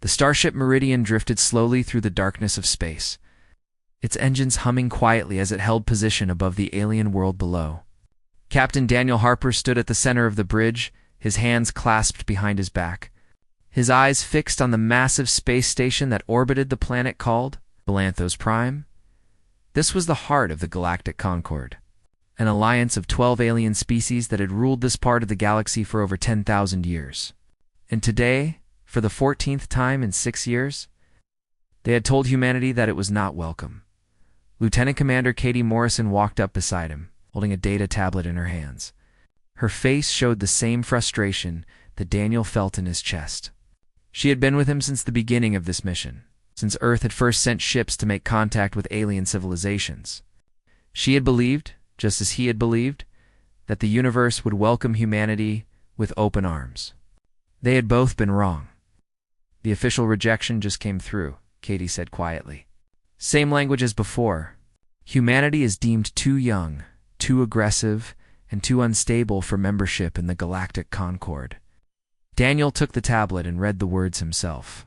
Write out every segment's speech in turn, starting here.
The starship Meridian drifted slowly through the darkness of space, its engines humming quietly as it held position above the alien world below. Captain Daniel Harper stood at the center of the bridge, his hands clasped behind his back, his eyes fixed on the massive space station that orbited the planet called Valanthos Prime. This was the heart of the Galactic Concord, an alliance of 12 alien species that had ruled this part of the galaxy for over 10,000 years. And today, for the 14th time in 6 years, they had told humanity that it was not welcome. Lieutenant Commander Katie Morrison walked up beside him, holding a data tablet in her hands. Her face showed the same frustration that Daniel felt in his chest. She had been with him since the beginning of this mission, since Earth had first sent ships to make contact with alien civilizations. She had believed, just as he had believed, that the universe would welcome humanity with open arms. They had both been wrong. The official rejection just came through, Katie said quietly. Same language as before. Humanity is deemed too young, too aggressive, and too unstable for membership in the Galactic Concord. Daniel took the tablet and read the words himself.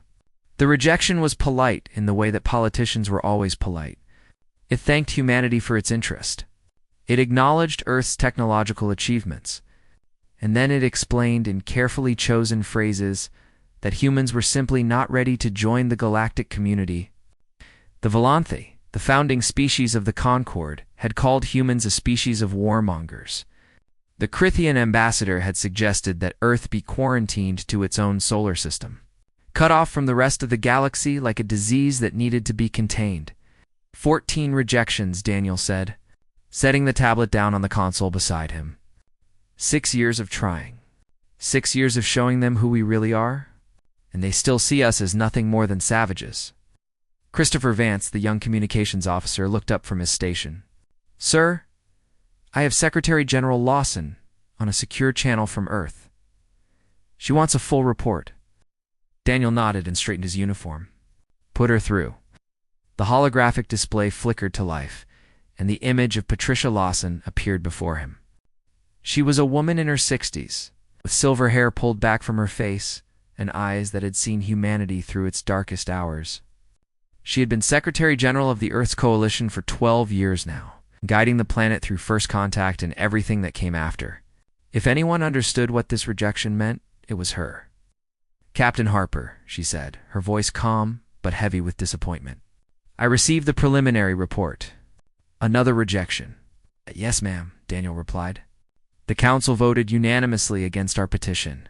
The rejection was polite in the way that politicians were always polite. It thanked humanity for its interest. It acknowledged Earth's technological achievements. And then it explained in carefully chosen phrases that humans were simply not ready to join the galactic community. The Valanthi, the founding species of the Concord, had called humans a species of warmongers. The Crithian ambassador had suggested that Earth be quarantined to its own solar system, cut off from the rest of the galaxy like a disease that needed to be contained. 14 rejections, Daniel said, setting the tablet down on the console beside him. 6 years of trying. 6 years of showing them who we really are, and they still see us as nothing more than savages. Christopher Vance, the young communications officer, looked up from his station. Sir, I have Secretary General Lawson on a secure channel from Earth. She wants a full report. Daniel nodded and straightened his uniform. Put her through. The holographic display flickered to life, and the image of Patricia Lawson appeared before him. She was a woman in her 60s, with silver hair pulled back from her face and eyes that had seen humanity through its darkest hours. She had been Secretary General of the Earth's Coalition for 12 years now, guiding the planet through first contact and everything that came after. If anyone understood what this rejection meant, it was her. Captain Harper, she said, her voice calm but heavy with disappointment. I received the preliminary report. Another rejection. Yes, ma'am, Daniel replied. The council voted unanimously against our petition.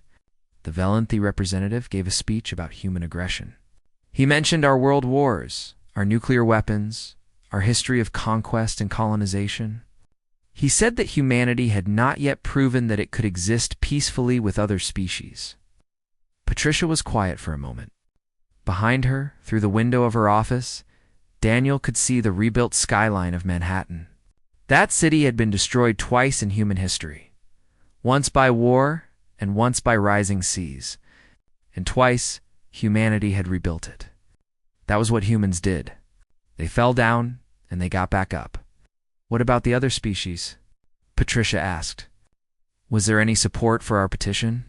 The Valanthi representative gave a speech about human aggression. He mentioned our world wars, our nuclear weapons, our history of conquest and colonization. He said that humanity had not yet proven that it could exist peacefully with other species. Patricia was quiet for a moment. Behind her, through the window of her office, Daniel could see the rebuilt skyline of Manhattan. That city had been destroyed twice in human history, once by war and once by rising seas, and twice humanity had rebuilt it. That was what humans did. They fell down and they got back up. What about the other species? Patricia asked. Was there any support for our petition?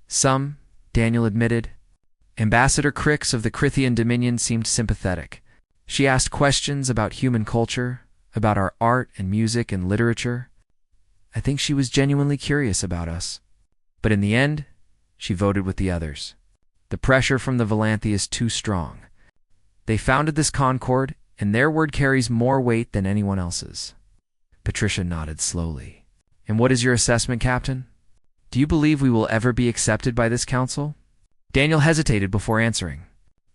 Some, Daniel admitted. Ambassador Crix of the Crithian Dominion seemed sympathetic. She asked questions about human culture, about our art and music and literature. I think she was genuinely curious about us. But in the end, she voted with the others. The pressure from the Valanthi is too strong. They founded this Concord, and their word carries more weight than anyone else's. Patricia nodded slowly. And what is your assessment, Captain? Do you believe we will ever be accepted by this council? Daniel hesitated before answering.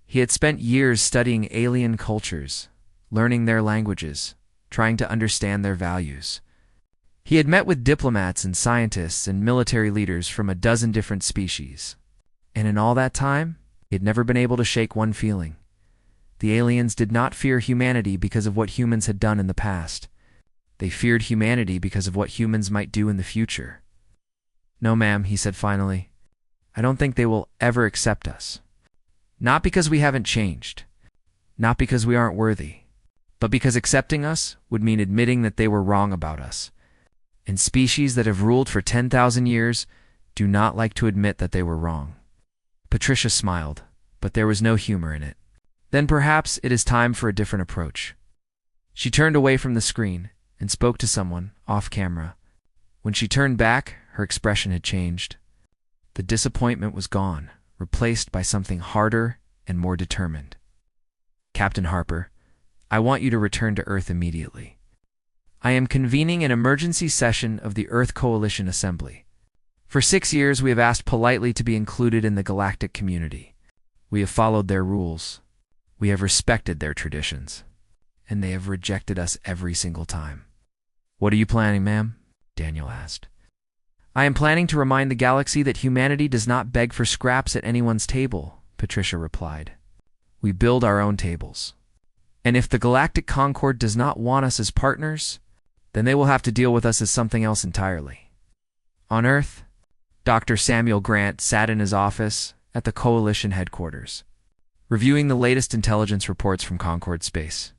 He had spent years studying alien cultures, learning their languages, trying to understand their values. He had met with diplomats and scientists and military leaders from a dozen different species. And in all that time, he had never been able to shake one feeling. The aliens did not fear humanity because of what humans had done in the past. They feared humanity because of what humans might do in the future. No, ma'am, he said finally. I don't think they will ever accept us. Not because we haven't changed. Not because we aren't worthy. But because accepting us would mean admitting that they were wrong about us. And species that have ruled for 10,000 years do not like to admit that they were wrong. Patricia smiled, but there was no humor in it. Then perhaps it is time for a different approach. She turned away from the screen and spoke to someone off camera. When she turned back, her expression had changed. The disappointment was gone, replaced by something harder and more determined. Captain Harper, I want you to return to Earth immediately. I am convening an emergency session of the Earth Coalition Assembly. For 6 years, we have asked politely to be included in the galactic community. We have followed their rules. We have respected their traditions. And they have rejected us every single time. What are you planning, ma'am? Daniel asked. I am planning to remind the galaxy that humanity does not beg for scraps at anyone's table, Patricia replied. We build our own tables. And if the Galactic Concord does not want us as partners, then they will have to deal with us as something else entirely. On Earth, Dr. Samuel Grant sat in his office at the Coalition headquarters, reviewing the latest intelligence reports from Concord space.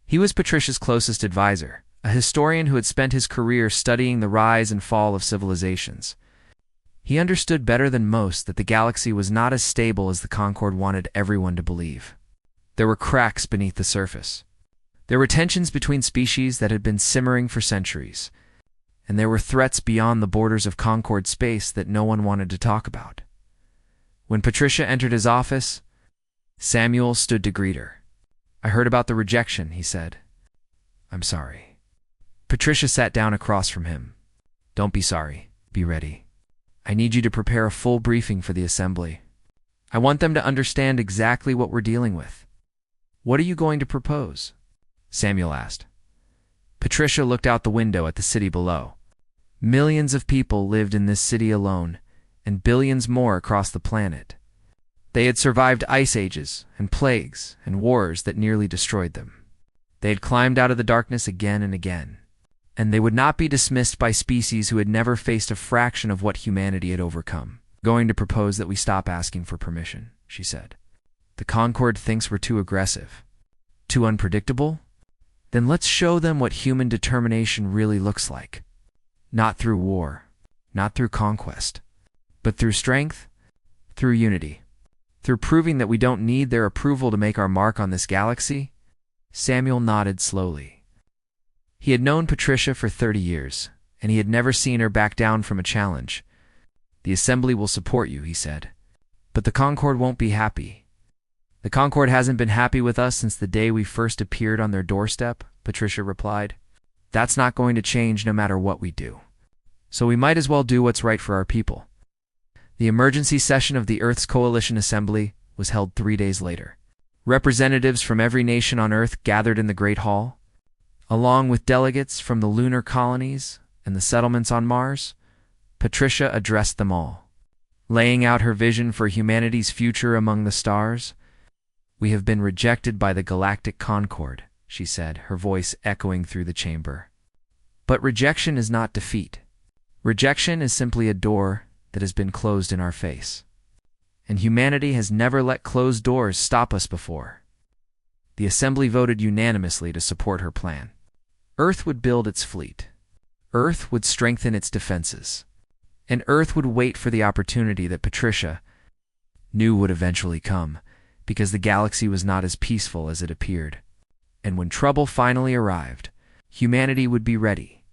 He was Patricia's closest advisor, a historian who had spent his career studying the rise and fall of civilizations. He understood better than most that the galaxy was not as stable as the Concord wanted everyone to believe. There were cracks beneath the surface. There were tensions between species that had been simmering for centuries, and there were threats beyond the borders of Concord space that no one wanted to talk about. When Patricia entered his office, Samuel stood to greet her. I heard about the rejection, he said. I'm sorry. Patricia sat down across from him. Don't be sorry. Be ready. I need you to prepare a full briefing for the assembly. I want them to understand exactly what we're dealing with. What are you going to propose? Samuel asked. Patricia looked out the window at the city below. Millions of people lived in this city alone, and billions more across the planet. They had survived ice ages and plagues and wars that nearly destroyed them. They had climbed out of the darkness again and again, and they would not be dismissed by species who had never faced a fraction of what humanity had overcome. Going to propose that we stop asking for permission, she said. The Concord thinks we're too aggressive, too unpredictable. Then let's show them what human determination really looks like. Not through war, not through conquest, but through strength, through unity, through proving that we don't need their approval to make our mark on this galaxy. Samuel nodded slowly. He had known Patricia for 30 years, and he had never seen her back down from a challenge. The Assembly will support you, he said. But the Concord won't be happy. The Concord hasn't been happy with us since the day we first appeared on their doorstep, Patricia replied. That's not going to change no matter what we do. So we might as well do what's right for our people. The emergency session of the Earth's Coalition Assembly was held 3 days later. Representatives from every nation on Earth gathered in the Great Hall. Along with delegates from the lunar colonies and the settlements on Mars, Patricia addressed them all, laying out her vision for humanity's future among the stars. We have been rejected by the Galactic Concord, she said, her voice echoing through the chamber. But rejection is not defeat. Rejection is simply a door that has been closed in our face. And humanity has never let closed doors stop us before. The Assembly voted unanimously to support her plan. Earth would build its fleet. Earth would strengthen its defenses. And Earth would wait for the opportunity that Patricia knew would eventually come, because the galaxy was not as peaceful as it appeared. And when trouble finally arrived, humanity would be ready.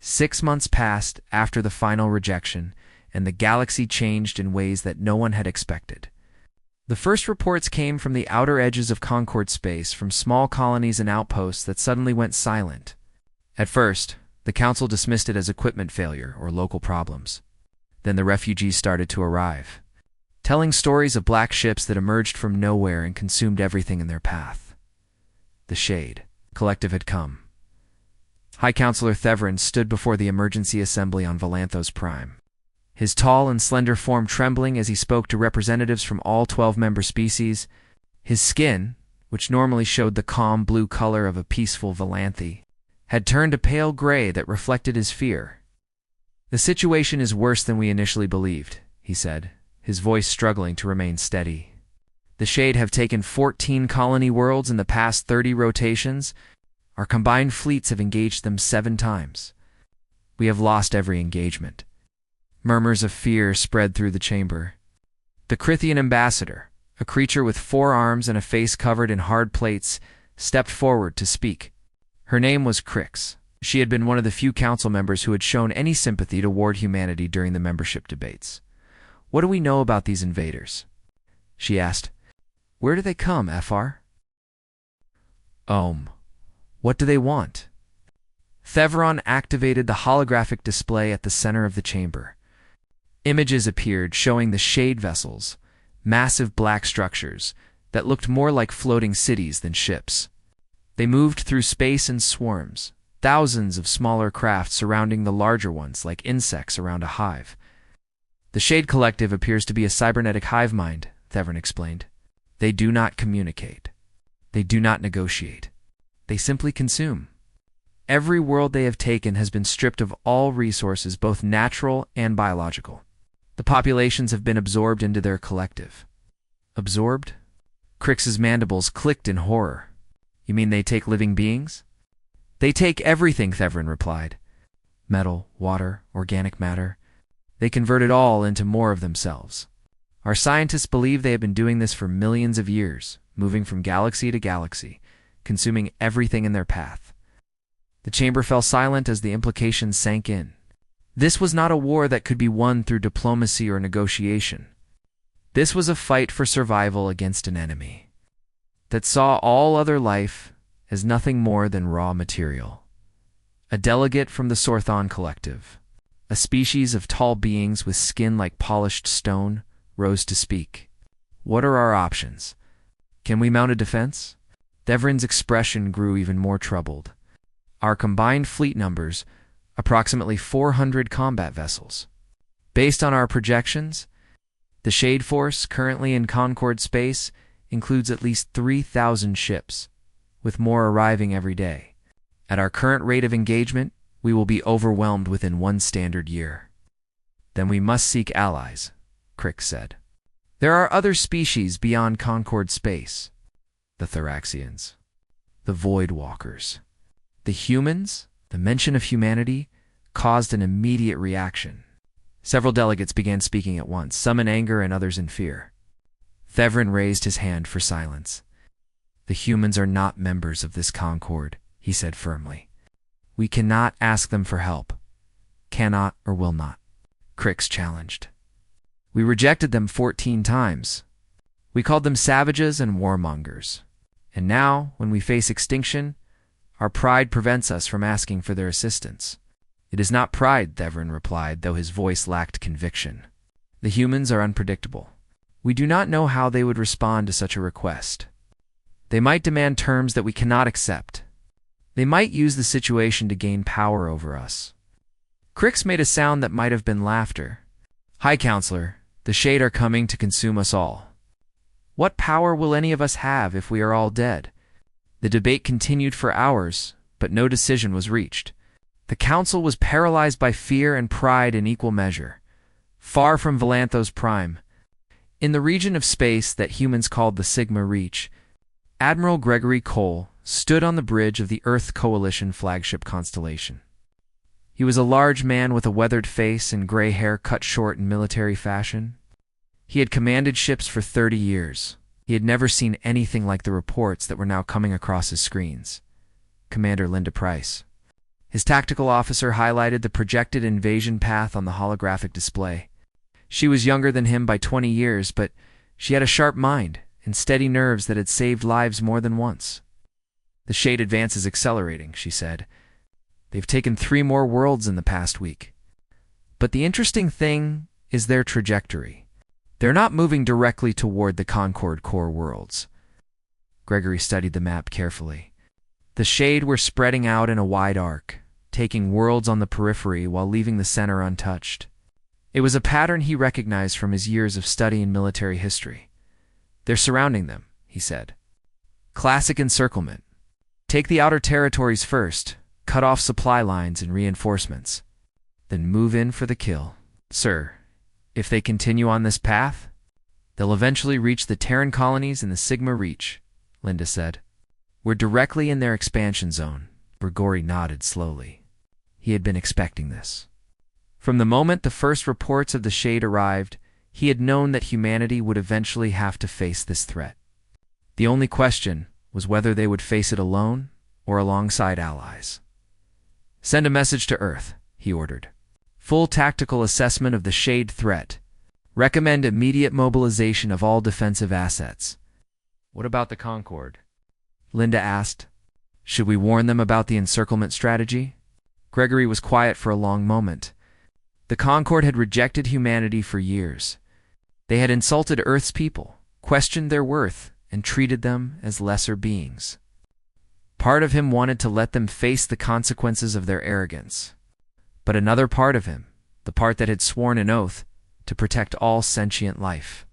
6 months passed after the final rejection, and the galaxy changed in ways that no one had expected. The first reports came from the outer edges of Concord space, from small colonies and outposts that suddenly went silent. At first, the Council dismissed it as equipment failure or local problems. Then the refugees started to arrive, telling stories of black ships that emerged from nowhere and consumed everything in their path. The Shade Collective had come. High Counselor Theverin stood before the emergency assembly on Valanthos Prime, his tall and slender form trembling as he spoke to representatives from all 12 member species. His skin, which normally showed the calm blue color of a peaceful Valanthe, had turned a pale gray that reflected his fear. The situation is worse than we initially believed, he said, his voice struggling to remain steady. The Shade have taken 14 colony worlds in the past 30 rotations. Our combined fleets have engaged them 7 times. We have lost every engagement. Murmurs of fear spread through the chamber. The Crithian ambassador, A creature with 4 arms and a face covered in hard plates stepped forward to speak. Her name was Crix. She had been one of the few council members who had shown any sympathy toward humanity during the membership debates. "What do we know about these invaders?" she asked. "Where do they come, FR?" What do they want?" Theveron activated the holographic display at the center of the chamber. Images appeared showing the shade vessels, massive black structures that looked more like floating cities than ships. They moved through space in swarms, thousands of smaller craft surrounding the larger ones like insects around a hive. "The Shade Collective appears to be a cybernetic hive mind," Theveron explained. "They do not communicate. They do not negotiate. They simply consume. Every world they have taken has been stripped of all resources, both natural and biological. The populations have been absorbed into their collective." "Absorbed?" Crix's mandibles clicked in horror. "You mean they take living beings?" "They take everything," Theveron replied. "Metal, water, organic matter. They convert it all into more of themselves. Our scientists believe they have been doing this for millions of years, moving from galaxy to galaxy, consuming everything in their path." The chamber fell silent as the implications sank in. This was not a war that could be won through diplomacy or negotiation. This was a fight for survival against an enemy that saw all other life as nothing more than raw material. A delegate from the Sorthon Collective, a species of tall beings with skin like polished stone, rose to speak. "What are our options? Can we mount a defense?" Theveron's expression grew even more troubled. "Our combined fleet numbers, approximately 400 combat vessels. Based on our projections, the Shade Force currently in Concord space includes at least 3,000 ships, with more arriving every day. At our current rate of engagement, we will be overwhelmed within 1 standard year." "Then we must seek allies," Crix said. "There are other species beyond Concord space. The Thoraxians, the Void Walkers, the humans." The mention of humanity caused an immediate reaction. Several delegates began speaking at once, some in anger and others in fear. Theveron raised his hand for silence. "The humans are not members of this Concord," he said firmly. "We cannot ask them for help. Cannot or will not," Crix challenged. "We rejected them 14 times. We called them savages and warmongers. And now, when we face extinction, our pride prevents us from asking for their assistance." "It is not pride," Theveron replied, though his voice lacked conviction. "The humans are unpredictable. We do not know how they would respond to such a request. They might demand terms that we cannot accept. They might use the situation to gain power over us." Crix made a sound that might have been laughter. "High Counselor, the Shade are coming to consume us all. What power will any of us have if we are all dead?" The debate continued for hours, but no decision was reached. The council was paralyzed by fear and pride in equal measure. Far from Valanthos Prime, in the region of space that humans called the Sigma Reach, Admiral Gregory Cole stood on the bridge of the Earth Coalition flagship constellation. He was a large man with a weathered face and gray hair cut short in military fashion. He had commanded ships for 30 years. He had never seen anything like the reports that were now coming across his screens. Commander Linda Price. His tactical officer highlighted the projected invasion path on the holographic display. She was younger than him by 20 years, but she had a sharp mind and steady nerves that had saved lives more than once. "The Shade advance is accelerating," she said. "They've taken 3 more worlds in the past week. But the interesting thing is their trajectory. They're not moving directly toward the Concord core worlds." Gregory studied the map carefully. The Shade were spreading out in a wide arc, taking worlds on the periphery while leaving the center untouched. It was a pattern he recognized from his years of study in military history. "They're surrounding them," he said. "Classic encirclement. Take the outer territories first, cut off supply lines and reinforcements, then move in for the kill. Sir, if they continue on this path, they'll eventually reach the Terran colonies in the Sigma Reach," Linda said. "We're directly in their expansion zone." Grigori nodded slowly. He had been expecting this. From the moment the first reports of the Shade arrived, He had known that humanity would eventually have to face this threat. The only question was whether they would face it alone or alongside allies. "Send a message to Earth," he ordered. "Full tactical assessment of the Shade threat. Recommend immediate mobilization of all defensive assets." "What about the Concorde?" Linda asked. "Should we warn them about the encirclement strategy?" Gregory was quiet for a long moment. The Concorde had rejected humanity for years. They had insulted Earth's people, questioned their worth, and treated them as lesser beings. Part of him wanted to let them face the consequences of their arrogance. But another part of him, the part that had sworn an oath to protect all sentient life,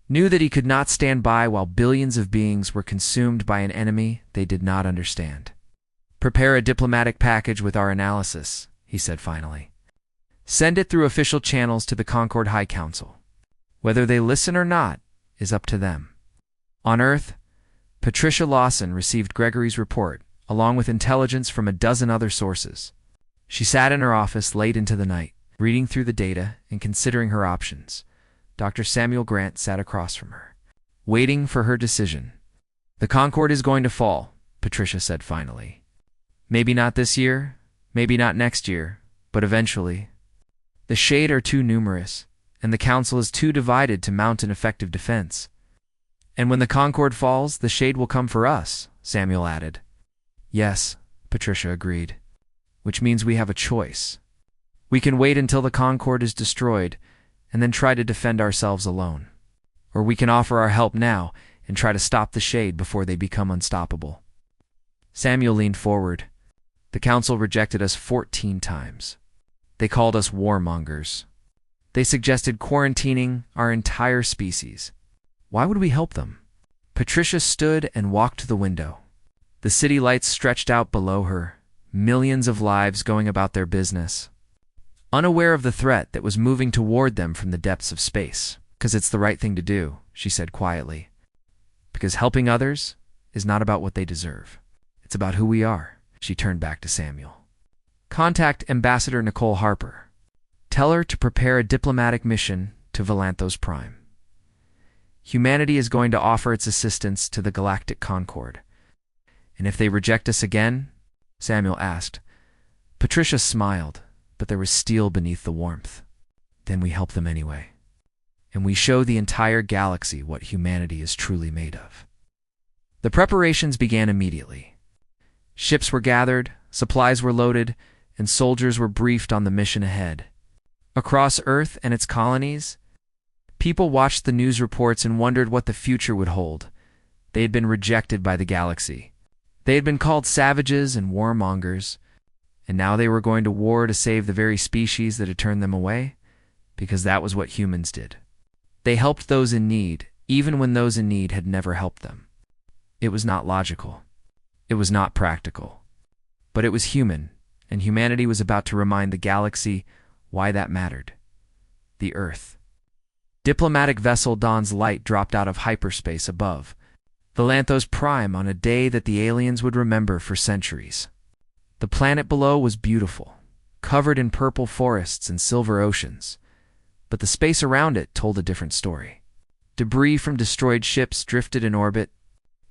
knew that he could not stand by while billions of beings were consumed by an enemy they did not understand. "Prepare a diplomatic package with our analysis," he said finally. "Send it through official channels to the Concorde High Council. Whether they listen or not is up to them." On Earth, Patricia Lawson received Gregory's report, along with intelligence from a dozen other sources. She sat in her office late into the night, reading through the data and considering her options. Dr. Samuel Grant sat across from her, waiting for her decision. "The Concorde is going to fall," Patricia said finally. "Maybe not this year, maybe not next year, but eventually. The Shade are too numerous, and the Council is too divided to mount an effective defense. And when the Concorde falls, the Shade will come for us," Samuel added. "Yes," Patricia agreed. "Which means we have a choice. We can wait until the Concorde is destroyed and then try to defend ourselves alone. Or we can offer our help now and try to stop the Shade before they become unstoppable." Samuel leaned forward. "The Council rejected us 14 times. They called us warmongers. They suggested quarantining our entire species. Why would we help them?" Patricia stood and walked to the window. The city lights stretched out below her, millions of lives going about their business, unaware of the threat that was moving toward them from the depths of space. "'Cause it's the right thing to do," she said quietly. "Because helping others is not about what they deserve. It's about who we are." She turned back to Samuel. "Contact Ambassador Nicole Harper. Tell her to prepare a diplomatic mission to Valanthos Prime. Humanity is going to offer its assistance to the Galactic Concorde. And if they reject us again?" Samuel asked. Patricia smiled, but there was steel beneath the warmth. "Then we help them anyway. And we show the entire galaxy what humanity is truly made of." The preparations began immediately. Ships were gathered, supplies were loaded, and soldiers were briefed on the mission ahead. Across Earth and its colonies, people watched the news reports and wondered what the future would hold. They had been rejected by the galaxy. They had been called savages and warmongers, and now they were going to war to save the very species that had turned them away, because that was what humans did. They helped those in need, even when those in need had never helped them. It was not logical. It was not practical. But it was human, and humanity was about to remind the galaxy why that mattered. The Earth. Diplomatic vessel Dawn's Light dropped out of hyperspace above Valanthos Prime on a day that the aliens would remember for centuries. The planet below was beautiful, covered in purple forests and silver oceans, but the space around it told a different story. Debris from destroyed ships drifted in orbit.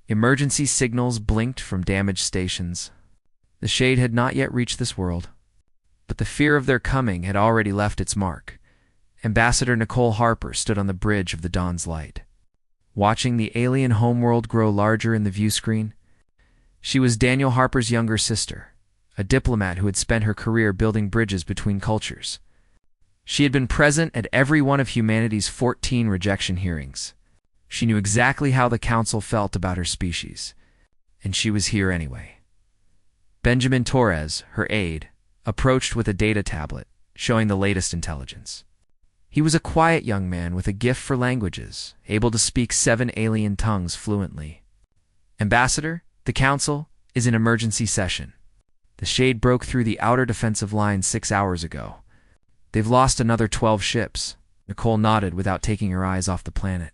Emergency signals blinked from damaged stations. The Shade had not yet reached this world, but the fear of their coming had already left its mark. Ambassador Nicole Harper stood on the bridge of the Dawn's Light, watching the alien homeworld grow larger in the view screen. She was Daniel Harper's younger sister, a diplomat who had spent her career building bridges between cultures. She had been present at every one of humanity's 14 rejection hearings. She knew exactly how the Council felt about her species, and she was here anyway. Benjamin Torres, her aide, approached with a data tablet, showing the latest intelligence. He was a quiet young man with a gift for languages, able to speak 7 alien tongues fluently. "Ambassador, the Council is in emergency session. The Shade broke through the outer defensive line 6 hours ago. They've lost another 12 ships." Nicole nodded without taking her eyes off the planet.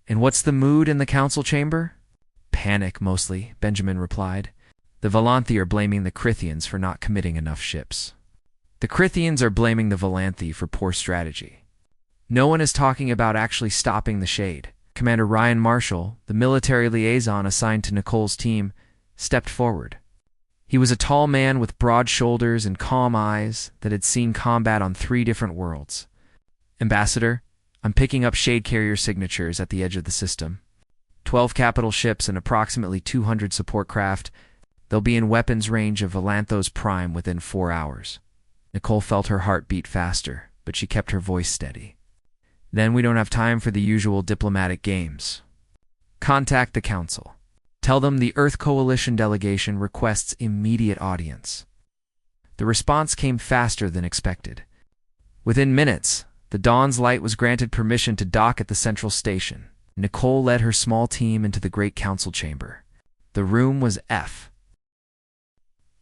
"And what's the mood in the Council chamber?" "Panic, mostly," Benjamin replied. "The Valanthi are blaming the Crithians for not committing enough ships. The Crithians are blaming the Valanthi for poor strategy. No one is talking about actually stopping the shade. Commander Ryan Marshall, the military liaison assigned to Nicole's team, stepped forward. He was a tall man with broad shoulders and calm eyes that had seen combat on 3 different worlds. Ambassador, I'm picking up shade carrier signatures at the edge of the system. 12 capital ships and approximately 200 support craft. They'll be in weapons range of Valanthos Prime within 4 hours. Nicole felt her heart beat faster, but she kept her voice steady. Then we don't have time for the usual diplomatic games. Contact the Council. Tell them the Earth Coalition delegation requests immediate audience. The response came faster than expected. Within minutes, the Dawn's Light was granted permission to dock at the central station. Nicole led her small team into the Great Council chamber. The room was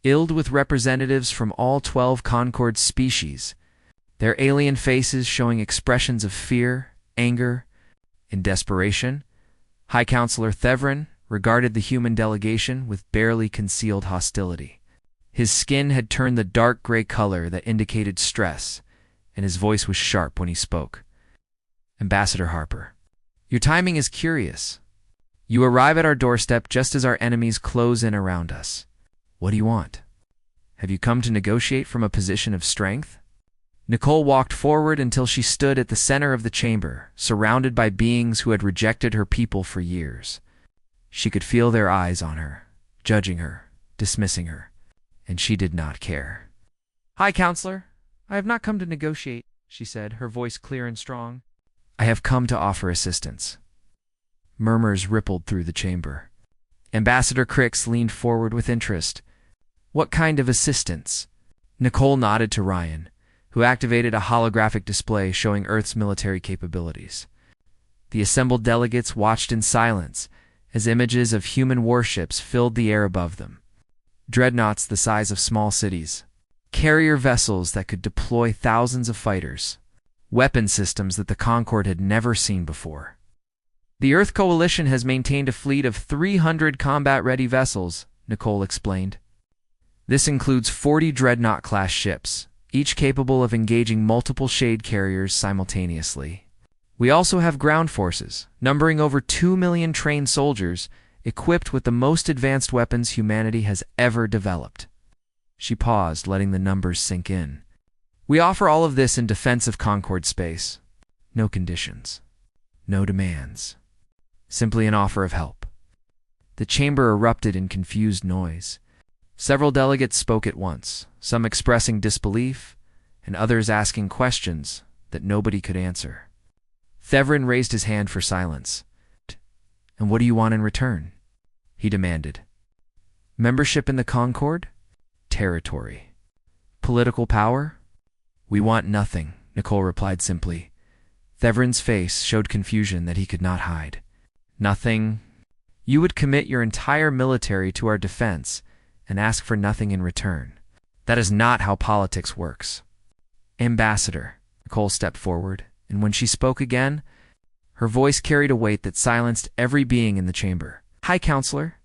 filled with representatives from all 12 Concord species, their alien faces showing expressions of fear, anger, and desperation. High Counselor Thevrin regarded the human delegation with barely concealed hostility. His skin had turned the dark gray color that indicated stress, and his voice was sharp when he spoke. Ambassador Harper, your timing is curious. You arrive at our doorstep just as our enemies close in around us. What do you want? Have you come to negotiate from a position of strength? Nicole walked forward until she stood at the center of the chamber, surrounded by beings who had rejected her people for years. She could feel their eyes on her, judging her, dismissing her, and she did not care. Hi, Counselor. I have not come to negotiate, she said, her voice clear and strong. I have come to offer assistance. Murmurs rippled through the chamber. Ambassador Crix leaned forward with interest. What kind of assistance? Nicole nodded to Ryan, who activated a holographic display showing Earth's military capabilities. The assembled delegates watched in silence as images of human warships filled the air above them. Dreadnoughts the size of small cities, carrier vessels that could deploy thousands of fighters, weapon systems that the Concord had never seen before. The Earth Coalition has maintained a fleet of 300 combat-ready vessels, Nicole explained. This includes 40 Dreadnought-class ships, each capable of engaging multiple shade carriers simultaneously. We also have ground forces, numbering over 2 million trained soldiers, equipped with the most advanced weapons humanity has ever developed. She paused, letting the numbers sink in. We offer all of this in defense of Concord space. No conditions. No demands. Simply an offer of help. The chamber erupted in confused noise. Several delegates spoke at once, some expressing disbelief, and others asking questions that nobody could answer. Thevrin raised his hand for silence. And what do you want in return? He demanded. Membership in the Concord? Territory. Political power? We want nothing, Nicole replied simply. Thevrin's face showed confusion that he could not hide. Nothing? You would commit your entire military to our defense and ask for nothing in return. That is not how politics works. Ambassador, Nicole stepped forward, and when she spoke again, her voice carried a weight that silenced every being in the chamber. Hi, Counselor.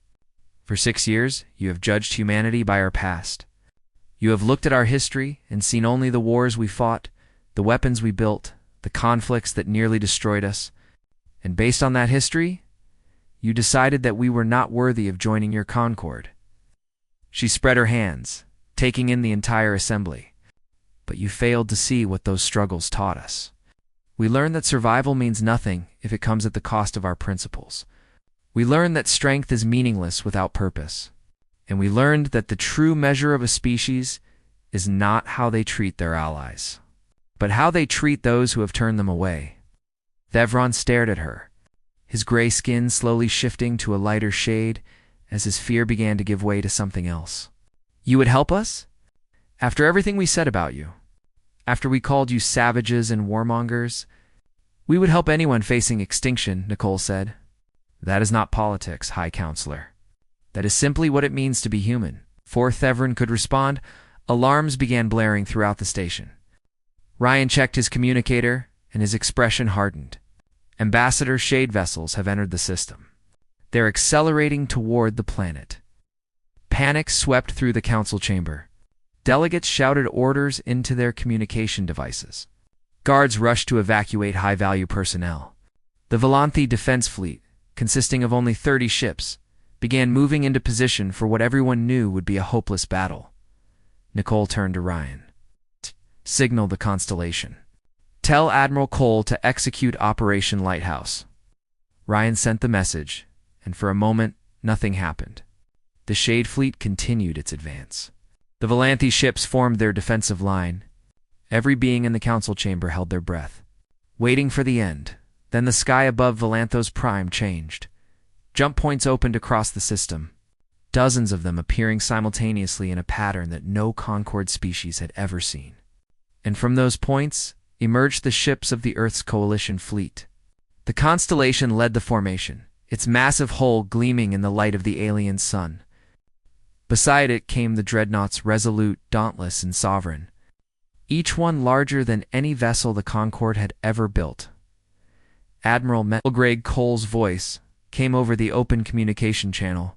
For 6 years, you have judged humanity by our past. You have looked at our history and seen only the wars we fought, the weapons we built, the conflicts that nearly destroyed us, and based on that history, you decided that we were not worthy of joining your Concord. She spread her hands, taking in the entire assembly. But you failed to see what those struggles taught us. We learned that survival means nothing if it comes at the cost of our principles. We learned that strength is meaningless without purpose. And we learned that the true measure of a species is not how they treat their allies, but how they treat those who have turned them away. Thevron stared at her, his gray skin slowly shifting to a lighter shade as his fear began to give way to something else. You would help us? After everything we said about you, after we called you savages and warmongers, we would help anyone facing extinction, Nicole said. That is not politics, High Counselor. That is simply what it means to be human. Before Thevron could respond, alarms began blaring throughout the station. Ryan checked his communicator, and his expression hardened. Ambassador shade vessels have entered the system. They're accelerating toward the planet. Panic swept through the council chamber. Delegates shouted orders into their communication devices. Guards rushed to evacuate high-value personnel. The Volanthi defense fleet, consisting of only 30 ships, began moving into position for what everyone knew would be a hopeless battle. Nicole turned to Ryan. Signal the Constellation. Tell Admiral Cole to execute Operation Lighthouse. Ryan sent the message, and for a moment, nothing happened. The Shade Fleet continued its advance. The Volanthi ships formed their defensive line. Every being in the council chamber held their breath, waiting for the end. Then the sky above Volanthos Prime changed. Jump points opened across the system, dozens of them appearing simultaneously in a pattern that no Concord species had ever seen. And from those points emerged the ships of the Earth's coalition fleet. The Constellation led the formation, its massive hull gleaming in the light of the alien sun. Beside it came the dreadnoughts Resolute, Dauntless, and Sovereign, each one larger than any vessel the Concord had ever built. Admiral Greg Cole's voice came over the open communication channel,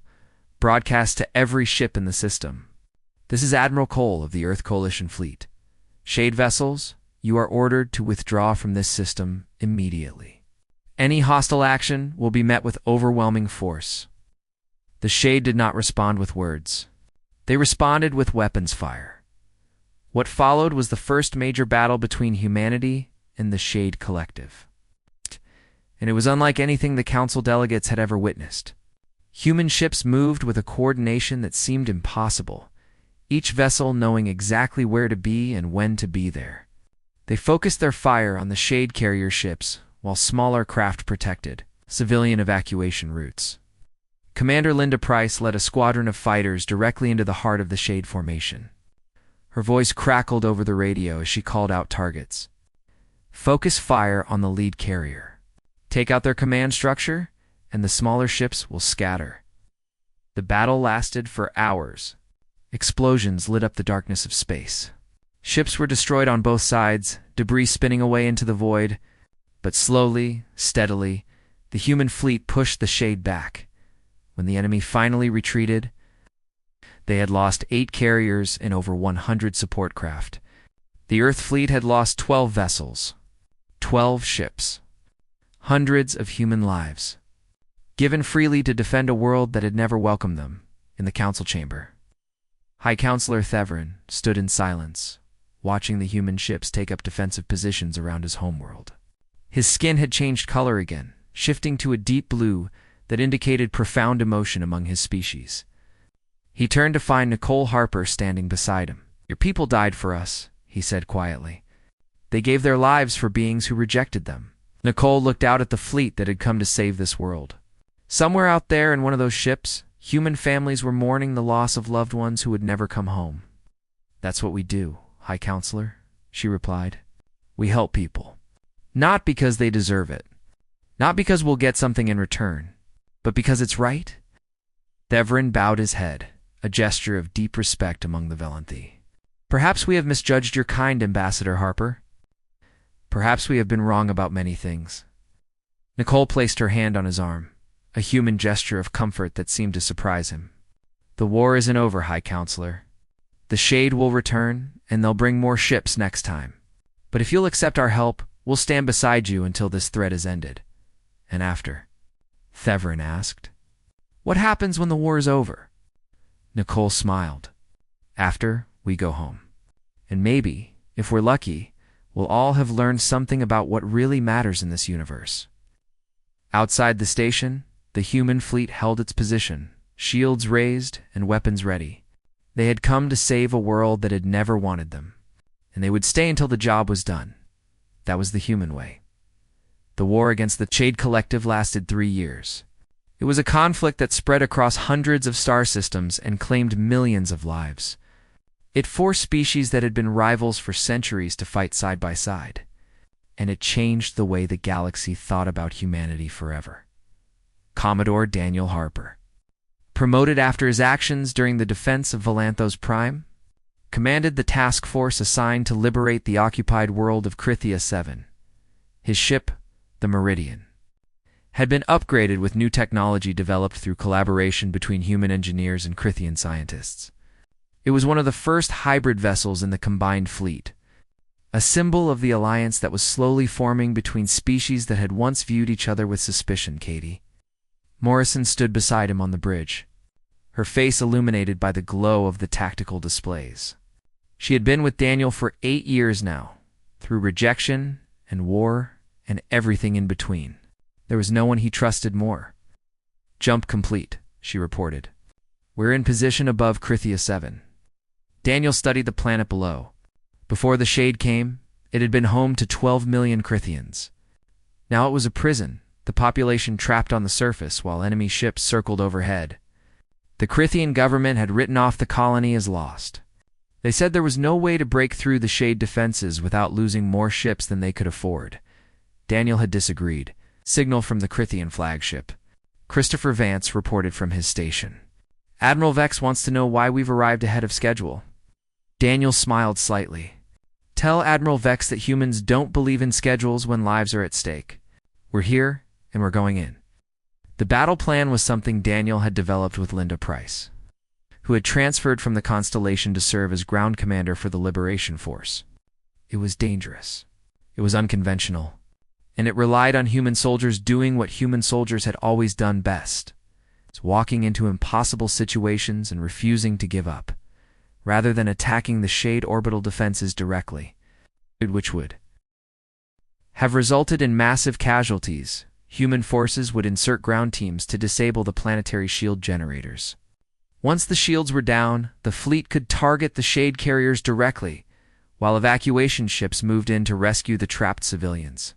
broadcast to every ship in the system. This is Admiral Cole of the Earth Coalition Fleet. Shade vessels, you are ordered to withdraw from this system immediately. Any hostile action will be met with overwhelming force. The Shade did not respond with words. They responded with weapons fire. What followed was the first major battle between humanity and the Shade Collective. And it was unlike anything the council delegates had ever witnessed. Human ships moved with a coordination that seemed impossible, each vessel knowing exactly where to be and when to be there. They focused their fire on the Shade carrier ships, while smaller craft protected civilian evacuation routes. Commander Linda Price led a squadron of fighters directly into the heart of the Shade formation. Her voice crackled over the radio as she called out targets. Focus fire on the lead carrier. Take out their command structure, and the smaller ships will scatter. The battle lasted for hours. Explosions lit up the darkness of space. Ships were destroyed on both sides, debris spinning away into the void. But slowly, steadily, the human fleet pushed the Shade back. When the enemy finally retreated, they had lost 8 carriers and over 100 support craft. The Earth fleet had lost 12 vessels, 12 ships, hundreds of human lives, given freely to defend a world that had never welcomed them. In the council chamber, High Counselor Theverin stood in silence, watching the human ships take up defensive positions around his homeworld. His skin had changed color again, shifting to a deep blue that indicated profound emotion among his species. He turned to find Nicole Harper standing beside him. Your people died for us, he said quietly. They gave their lives for beings who rejected them. Nicole looked out at the fleet that had come to save this world. Somewhere out there in one of those ships, human families were mourning the loss of loved ones who would never come home. That's what we do, High Counselor, she replied. We help people. Not because they deserve it. Not because we'll get something in return, but because it's right. Theverin bowed his head, a gesture of deep respect among the Volanthi. Perhaps we have misjudged your kind, Ambassador Harper. Perhaps we have been wrong about many things. Nicole placed her hand on his arm, a human gesture of comfort that seemed to surprise him. The war isn't over, High Counselor. The Shade will return, and they'll bring more ships next time. But if you'll accept our help, we'll stand beside you until this threat is ended. And after? Theverin asked. What happens when the war is over? Nicole smiled. After, we go home. And maybe, if we're lucky, we'll all have learned something about what really matters in this universe. Outside the station, the human fleet held its position, shields raised and weapons ready. They had come to save a world that had never wanted them, and they would stay until the job was done. That was the human way. The war against the Shade Collective lasted 3 years. It was a conflict that spread across hundreds of star systems and claimed millions of lives. It forced species that had been rivals for centuries to fight side by side, and it changed the way the galaxy thought about humanity forever. Commodore Daniel Harper, promoted after his actions during the defense of Volanthos Prime, commanded the task force assigned to liberate the occupied world of Krithia 7. His ship, the Meridian, had been upgraded with new technology developed through collaboration between human engineers and Krithian scientists. It was one of the first hybrid vessels in the combined fleet, a symbol of the alliance that was slowly forming between species that had once viewed each other with suspicion. Katie Morrison stood beside him on the bridge, her face illuminated by the glow of the tactical displays. She had been with Daniel for 8 years now, through rejection and war and everything in between. There was no one he trusted more. "Jump complete," she reported. "We're in position above Krithia 7. Daniel studied the planet below. Before the shade came, it had been home to 12 million Krithians. Now it was a prison, the population trapped on the surface while enemy ships circled overhead. The Krithian government had written off the colony as lost. They said there was no way to break through the shade defenses without losing more ships than they could afford. Daniel had disagreed. Signal from the Krithian flagship. Christopher Vance reported from his station. "Admiral Vex wants to know why we've arrived ahead of schedule." Daniel smiled slightly. "Tell Admiral Vex that humans don't believe in schedules when lives are at stake. We're here, and we're going in." The battle plan was something Daniel had developed with Linda Price, who had transferred from the Constellation to serve as ground commander for the Liberation Force. It was dangerous. It was unconventional. And it relied on human soldiers doing what human soldiers had always done best. It's walking into impossible situations and refusing to give up, rather than attacking the shade orbital defenses directly, which would have resulted in massive casualties. Human forces would insert ground teams to disable the planetary shield generators. Once the shields were down, the fleet could target the shade carriers directly, while evacuation ships moved in to rescue the trapped civilians.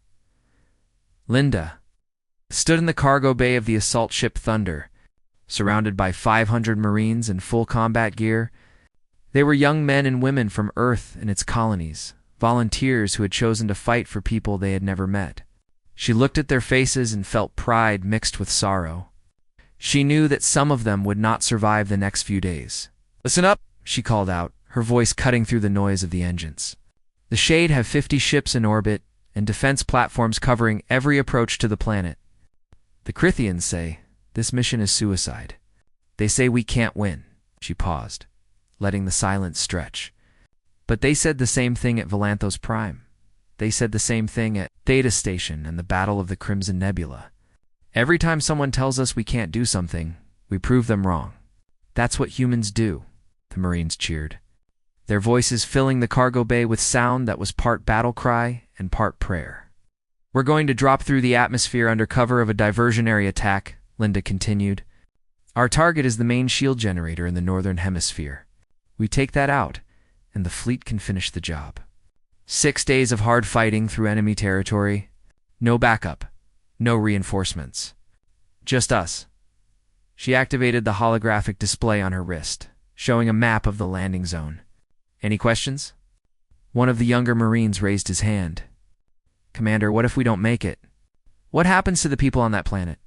Linda stood in the cargo bay of the assault ship Thunder, surrounded by 500 Marines in full combat gear. They were young men and women from Earth and its colonies, volunteers who had chosen to fight for people they had never met. She looked at their faces and felt pride mixed with sorrow. She knew that some of them would not survive the next few days. "Listen up," she called out, her voice cutting through the noise of the engines. "The Shade have 50 ships in orbit and defense platforms covering every approach to the planet. The Krithians say this mission is suicide. They say we can't win." She paused, letting the silence stretch. "But they said the same thing at Valanthos Prime. They said the same thing at Theta Station and the Battle of the Crimson Nebula. Every time someone tells us we can't do something, we prove them wrong. That's what humans do," the Marines cheered, their voices filling the cargo bay with sound that was part battle cry and part prayer. "We're going to drop through the atmosphere under cover of a diversionary attack," Linda continued. "Our target is the main shield generator in the northern hemisphere. We take that out, and the fleet can finish the job. 6 days of hard fighting through enemy territory. No backup. No reinforcements. Just us." She activated the holographic display on her wrist, showing a map of the landing zone. "Any questions?" One of the younger Marines raised his hand. "Commander, what if we don't make it? What happens to the people on that planet?"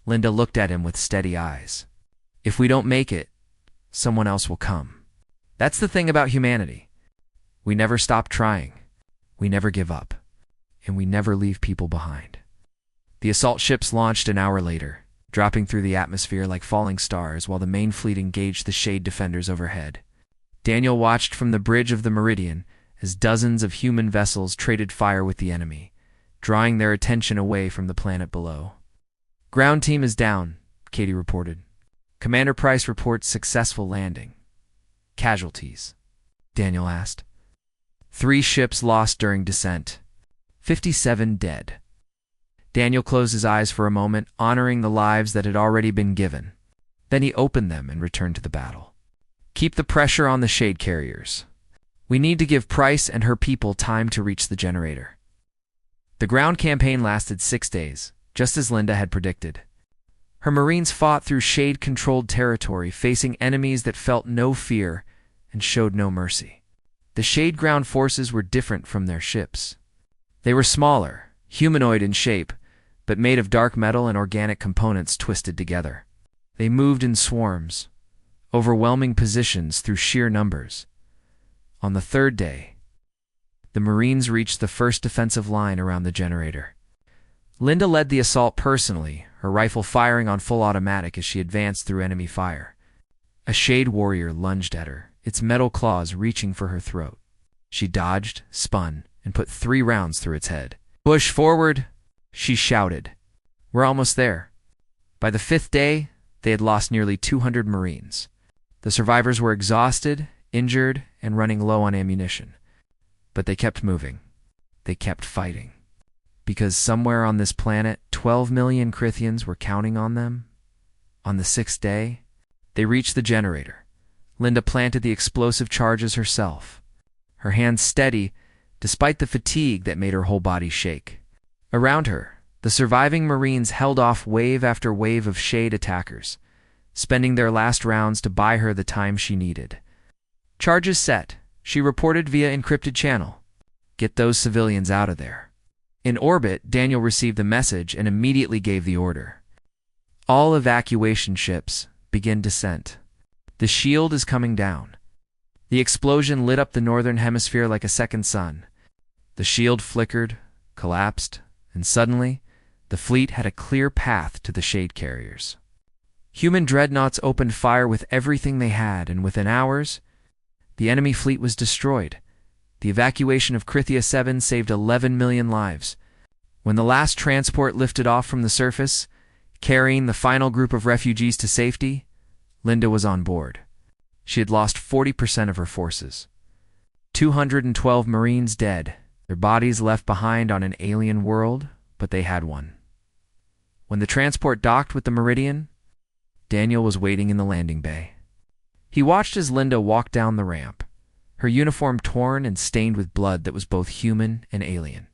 Linda looked at him with steady eyes. "If we don't make it, someone else will come. That's the thing about humanity. We never stop trying. We never give up. And we never leave people behind." The assault ships launched an hour later, dropping through the atmosphere like falling stars while the main fleet engaged the shade defenders overhead. Daniel watched from the bridge of the Meridian as dozens of human vessels traded fire with the enemy, drawing their attention away from the planet below. "Ground team is down," Katie reported. "Commander Price reports successful landing." "Casualties?" Daniel asked. 3 ships lost during descent. 57 dead. Daniel closed his eyes for a moment, honoring the lives that had already been given. Then he opened them and returned to the battle. "Keep the pressure on the shade carriers. We need to give Price and her people time to reach the generator." The ground campaign lasted 6 days, just as Linda had predicted. Her Marines fought through shade-controlled territory, facing enemies that felt no fear and showed no mercy. The shade ground forces were different from their ships. They were smaller, humanoid in shape, but made of dark metal and organic components twisted together. They moved in swarms, overwhelming positions through sheer numbers. On the 3rd day, the Marines reached the first defensive line around the generator. Linda led the assault personally, her rifle firing on full automatic as she advanced through enemy fire. A shade warrior lunged at her, its metal claws reaching for her throat. She dodged, spun, and put 3 rounds through its head. "Push forward," she shouted. "We're almost there." By the 5th day, they had lost nearly 200 Marines. The survivors were exhausted, injured, and running low on ammunition. But they kept moving. They kept fighting. Because somewhere on this planet, 12 million Crithians were counting on them. On the 6th day, they reached the generator. Linda planted the explosive charges herself, her hands steady despite the fatigue that made her whole body shake. Around her, the surviving Marines held off wave after wave of shade attackers, spending their last rounds to buy her the time she needed. "Charges set," she reported via encrypted channel. "Get those civilians out of there." In orbit, Daniel received the message and immediately gave the order. "All evacuation ships, begin descent. The shield is coming down." The explosion lit up the northern hemisphere like a second sun. The shield flickered, collapsed, and suddenly, the fleet had a clear path to the shade carriers. Human dreadnoughts opened fire with everything they had, and within hours, the enemy fleet was destroyed. The evacuation of Krithia 7 saved 11 million lives. When the last transport lifted off from the surface, carrying the final group of refugees to safety, Linda was on board. She had lost 40% of her forces. 212 Marines dead, their bodies left behind on an alien world, but they had one. When the transport docked with the Meridian, Daniel was waiting in the landing bay. He watched as Linda walked down the ramp, her uniform torn and stained with blood that was both human and alien.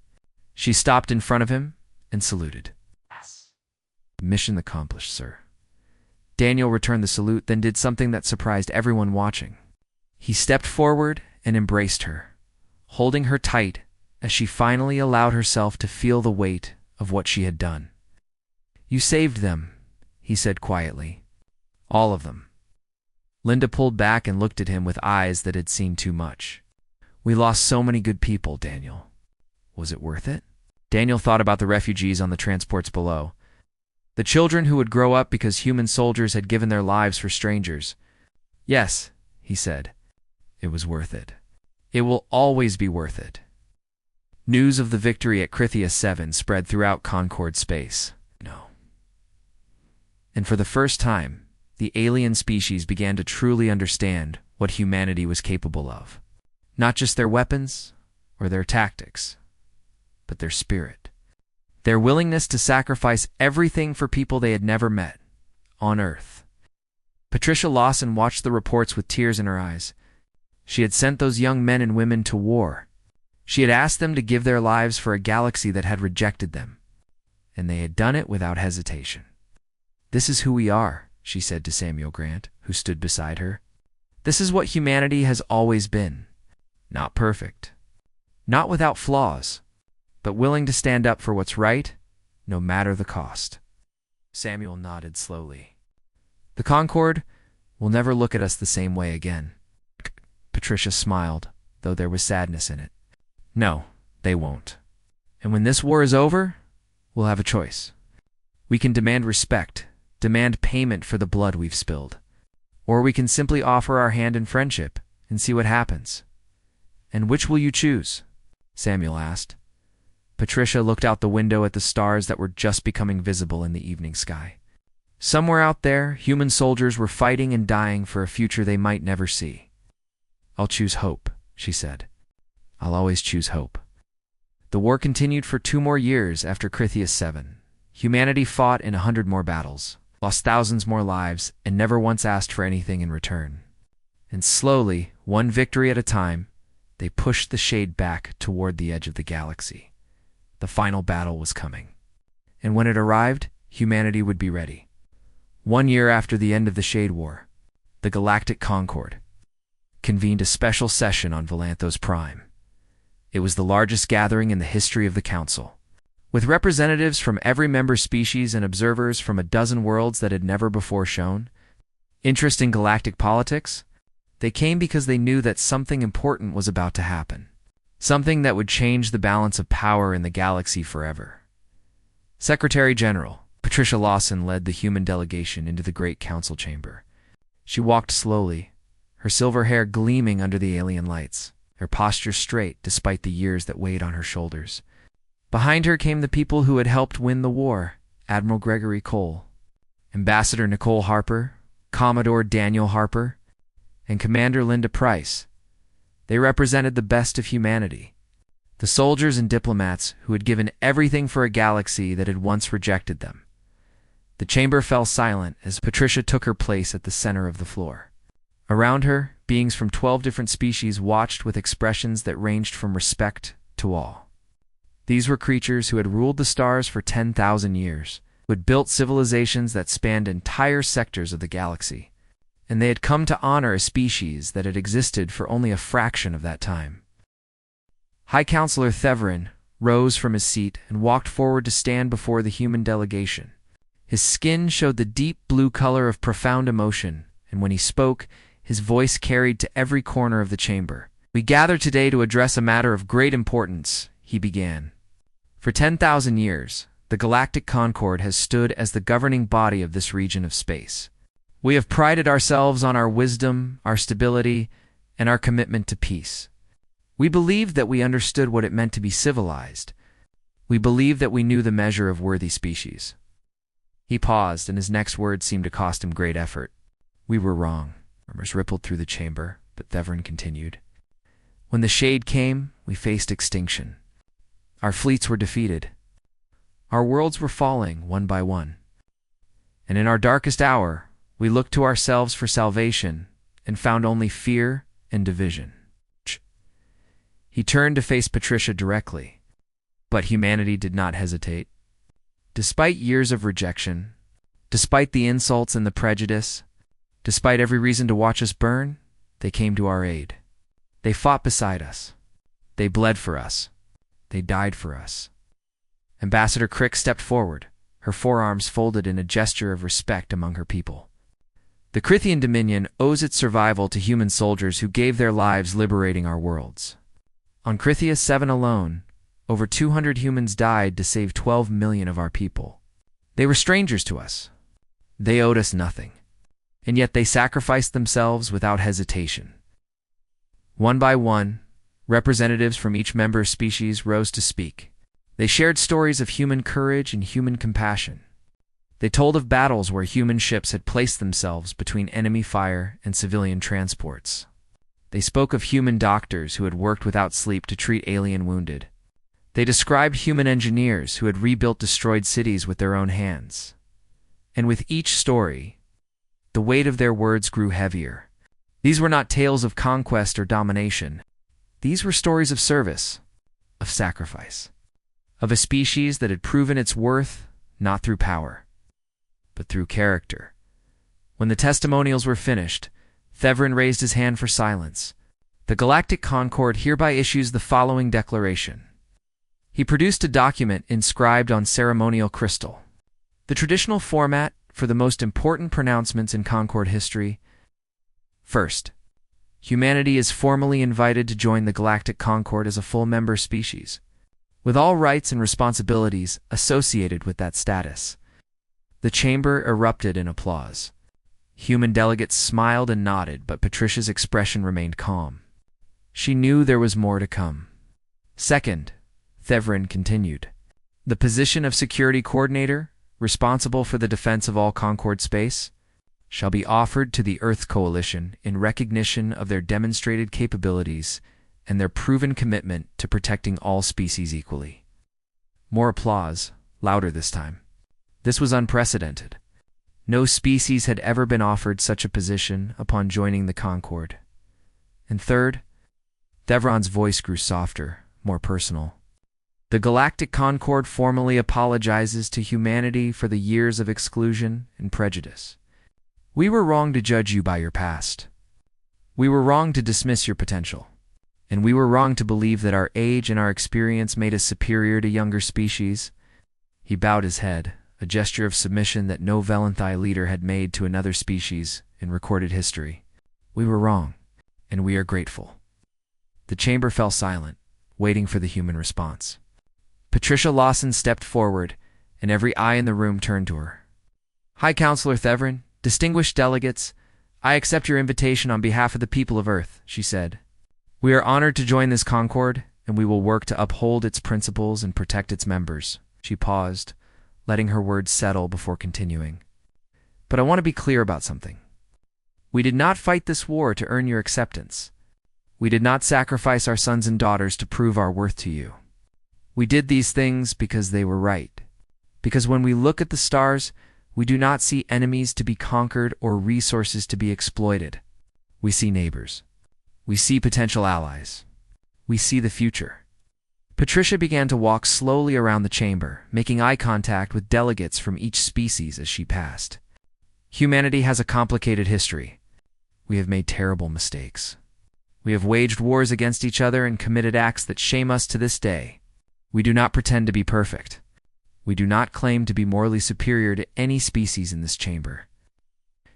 She stopped in front of him and saluted. "Yes." "Mission accomplished, sir." Daniel returned the salute, then did something that surprised everyone watching. He stepped forward and embraced her, holding her tight as she finally allowed herself to feel the weight of what she had done. "You saved them," he said quietly. "All of them." Linda pulled back and looked at him with eyes that had seen too much. "We lost so many good people, Daniel. Was it worth it?" Daniel thought about the refugees on the transports below. The children who would grow up because human soldiers had given their lives for strangers. "Yes," he said. "It was worth it. It will always be worth it." News of the victory at Krithia 7 spread throughout Concord space. No. And for the first time, the alien species began to truly understand what humanity was capable of. Not just their weapons or their tactics, but their spirit. Their willingness to sacrifice everything for people they had never met on Earth. Patricia Lawson watched the reports with tears in her eyes. She had sent those young men and women to war. She had asked them to give their lives for a galaxy that had rejected them, and they had done it without hesitation. "This is who we are," she said to Samuel Grant, who stood beside her. "This is what humanity has always been. Not perfect, not without flaws, but willing to stand up for what's right, no matter the cost." Samuel nodded slowly. "The Concord will never look at us the same way again." Patricia smiled, though there was sadness in it. "No, they won't. And when this war is over, we'll have a choice. We can demand respect, demand payment for the blood we've spilled. Or we can simply offer our hand in friendship and see what happens." "And which will you choose?" Samuel asked. Patricia looked out the window at the stars that were just becoming visible in the evening sky. Somewhere out there, human soldiers were fighting and dying for a future they might never see. "I'll choose hope," she said. "I'll always choose hope." The war continued for 2 more years after Krithia 7. Humanity fought in 100 more battles, lost thousands more lives, and never once asked for anything in return. And slowly, one victory at a time, they pushed the shade back toward the edge of the galaxy. The final battle was coming. And when it arrived, humanity would be ready. 1 year after the end of the Shade War, the Galactic Concord convened a special session on Volanthos Prime. It was the largest gathering in the history of the Council, with representatives from every member species and observers from a dozen worlds that had never before shown interest in galactic politics. They came because they knew that something important was about to happen. Something that would change the balance of power in the galaxy forever. Secretary General Patricia Lawson led the human delegation into the great council chamber. She walked slowly, her silver hair gleaming under the alien lights. their posture straight despite the years that weighed on her shoulders. Behind her came the people who had helped win the war: Admiral Gregory Cole, Ambassador Nicole Harper, Commodore Daniel Harper, and Commander Linda Price. They represented the best of humanity, the soldiers and diplomats who had given everything for a galaxy that had once rejected them. The chamber fell silent as Patricia took her place at the center of the floor. Around her, beings from 12 different species watched with expressions that ranged from respect to awe. These were creatures who had ruled the stars for 10,000 years, who had built civilizations that spanned entire sectors of the galaxy, and they had come to honor a species that had existed for only a fraction of that time. High Counselor Theverin rose from his seat and walked forward to stand before the human delegation. His skin showed the deep blue color of profound emotion, and when he spoke, his voice carried to every corner of the chamber. "We gather today to address a matter of great importance," he began. "For 10,000 years, the Galactic Concord has stood as the governing body of this region of space. We have prided ourselves on our wisdom, our stability, and our commitment to peace. We believed that we understood what it meant to be civilized. We believed that we knew the measure of worthy species." He paused, and his next words seemed to cost him great effort. "We were wrong." Murmurs rippled through the chamber, but Theverin continued. "When the shade came, we faced extinction. Our fleets were defeated. Our worlds were falling one by one. And in our darkest hour, we looked to ourselves for salvation and found only fear and division." He turned to face Patricia directly, but humanity did not hesitate. Despite years of rejection, despite the insults and the prejudice, despite every reason to watch us burn, they came to our aid. They fought beside us. They bled for us. They died for us. Ambassador Crick stepped forward, her forearms folded in a gesture of respect among her people. "The Crithian Dominion owes its survival to human soldiers who gave their lives liberating our worlds. On Crithia 7 alone, over 200 humans died to save 12 million of our people. They were strangers to us. They owed us nothing. And yet they sacrificed themselves without hesitation." One by one, representatives from each member species rose to speak. They shared stories of human courage and human compassion. They told of battles where human ships had placed themselves between enemy fire and civilian transports. They spoke of human doctors who had worked without sleep to treat alien wounded. They described human engineers who had rebuilt destroyed cities with their own hands. And with each story, the weight of their words grew heavier. These were not tales of conquest or domination. These were stories of service, of sacrifice, of a species that had proven its worth not through power, but through character. When the testimonials were finished, Theverin raised his hand for silence. "The Galactic Concord hereby issues the following declaration." He produced a document inscribed on ceremonial crystal. The traditional format for the most important pronouncements in Concord history. First, humanity is formally invited to join the Galactic Concord as a full member species, with all rights and responsibilities associated with that status. The chamber erupted in applause. Human delegates smiled and nodded, but Patricia's expression remained calm. She knew there was more to come. Second, Theverin continued, "The position of security coordinator, responsible for the defense of all Concord space, shall be offered to the Earth Coalition in recognition of their demonstrated capabilities and their proven commitment to protecting all species equally." More applause, louder this time. This was unprecedented. No species had ever been offered such a position upon joining the Concord. And third, Theverin's voice grew softer, more personal. "The Galactic Concord formally apologizes to humanity for the years of exclusion and prejudice. We were wrong to judge you by your past. We were wrong to dismiss your potential. And we were wrong to believe that our age and our experience made us superior to younger species." He bowed his head, a gesture of submission that no Valenthi leader had made to another species in recorded history. "We were wrong, and we are grateful." The chamber fell silent, waiting for the human response. Patricia Lawson stepped forward, and every eye in the room turned to her. "High Counselor Theverin, distinguished delegates, I accept your invitation on behalf of the people of Earth," she said. We are honored to join this concord, and we will work to uphold its principles and protect its members. She paused, letting her words settle before continuing. But I want to be clear about something. We did not fight this war to earn your acceptance. We did not sacrifice our sons and daughters to prove our worth to you. We did these things because they were right. Because when we look at the stars, we do not see enemies to be conquered or resources to be exploited. We see neighbors. We see potential allies. We see the future. Patricia began to walk slowly around the chamber, making eye contact with delegates from each species as she passed. Humanity has a complicated history. We have made terrible mistakes. We have waged wars against each other and committed acts that shame us to this day. We do not pretend to be perfect. We do not claim to be morally superior to any species in this chamber.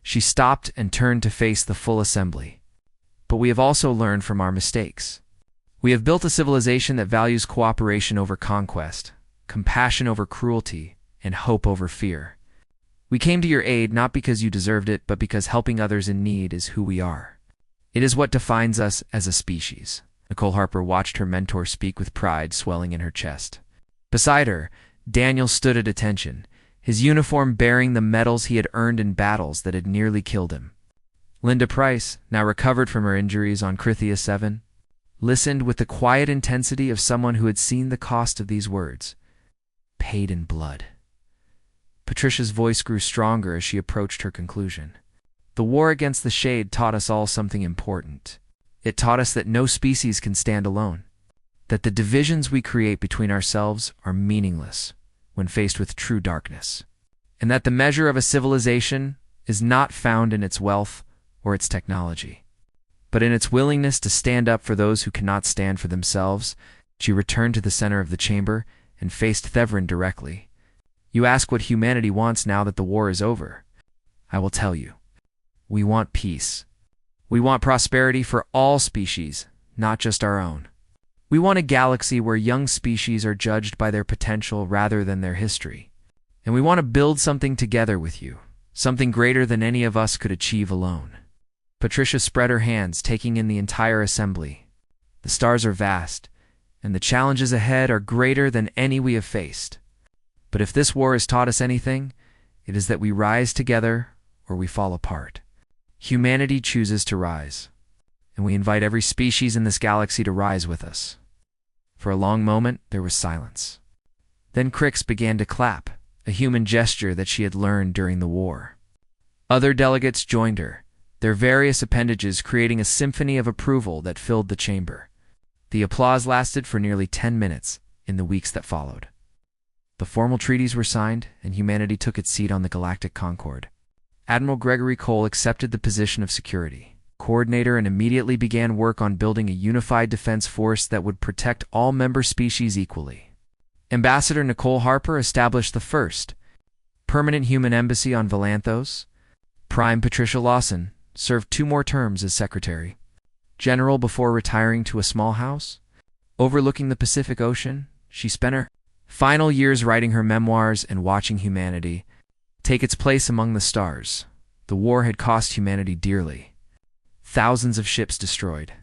She stopped and turned to face the full assembly. But we have also learned from our mistakes. We have built a civilization that values cooperation over conquest, compassion over cruelty, and hope over fear. We came to your aid not because you deserved it, but because helping others in need is who we are. It is what defines us as a species. Nicole Harper watched her mentor speak with pride swelling in her chest. Beside her, Daniel stood at attention, his uniform bearing the medals he had earned in battles that had nearly killed him. Linda Price, now recovered from her injuries on Krithia 7, listened with the quiet intensity of someone who had seen the cost of these words. Paid in blood. Patricia's voice grew stronger as she approached her conclusion. The war against the Shade taught us all something important. It taught us that no species can stand alone, that the divisions we create between ourselves are meaningless when faced with true darkness, and that the measure of a civilization is not found in its wealth or its technology, but in its willingness to stand up for those who cannot stand for themselves. She returned to the center of the chamber and faced Thevrin directly. You ask what humanity wants now that the war is over. I will tell you. We want peace. We want prosperity for all species, not just our own. We want a galaxy where young species are judged by their potential rather than their history. And we want to build something together with you, something greater than any of us could achieve alone. Patricia spread her hands, taking in the entire assembly. The stars are vast, and the challenges ahead are greater than any we have faced. But if this war has taught us anything, it is that we rise together or we fall apart. Humanity chooses to rise, and we invite every species in this galaxy to rise with us. For a long moment, there was silence. Then Crix began to clap, a human gesture that she had learned during the war. Other delegates joined her, their various appendages creating a symphony of approval that filled the chamber. The applause lasted for nearly 10 minutes in the weeks that followed. The formal treaties were signed, and humanity took its seat on the Galactic Concord. Admiral Gregory Cole accepted the position of security coordinator and immediately began work on building a unified defense force that would protect all member species equally. Ambassador Nicole Harper established the first permanent human embassy on Valanthos. Prime Patricia Lawson served 2 more terms as secretary general before retiring to a small house overlooking the Pacific Ocean. She spent her final years writing her memoirs and watching humanity take its place among the stars. The war had cost humanity dearly. Thousands of ships destroyed.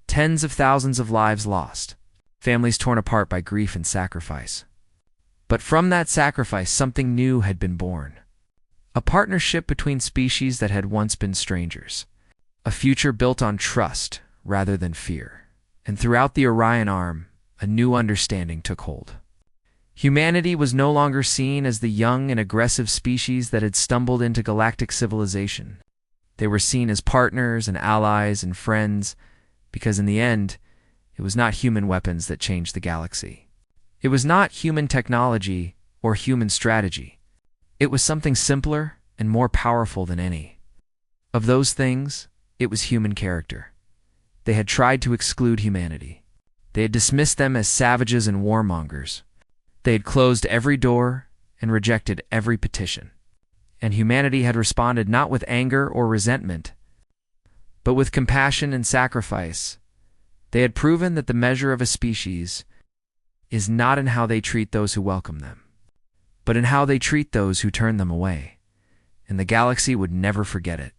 Tens of thousands of lives lost. Families torn apart by grief and sacrifice. But from that sacrifice, something new had been born. A partnership between species that had once been strangers. A future built on trust rather than fear. And throughout the Orion Arm, a new understanding took hold. Humanity was no longer seen as the young and aggressive species that had stumbled into galactic civilization. They were seen as partners and allies and friends, because in the end, it was not human weapons that changed the galaxy. It was not human technology or human strategy. It was something simpler and more powerful than any. Of those things, it was human character. They had tried to exclude humanity. They had dismissed them as savages and warmongers. They had closed every door and rejected every petition. And humanity had responded not with anger or resentment, but with compassion and sacrifice. They had proven that the measure of a species is not in how they treat those who welcome them, but in how they treat those who turn them away. And the galaxy would never forget it.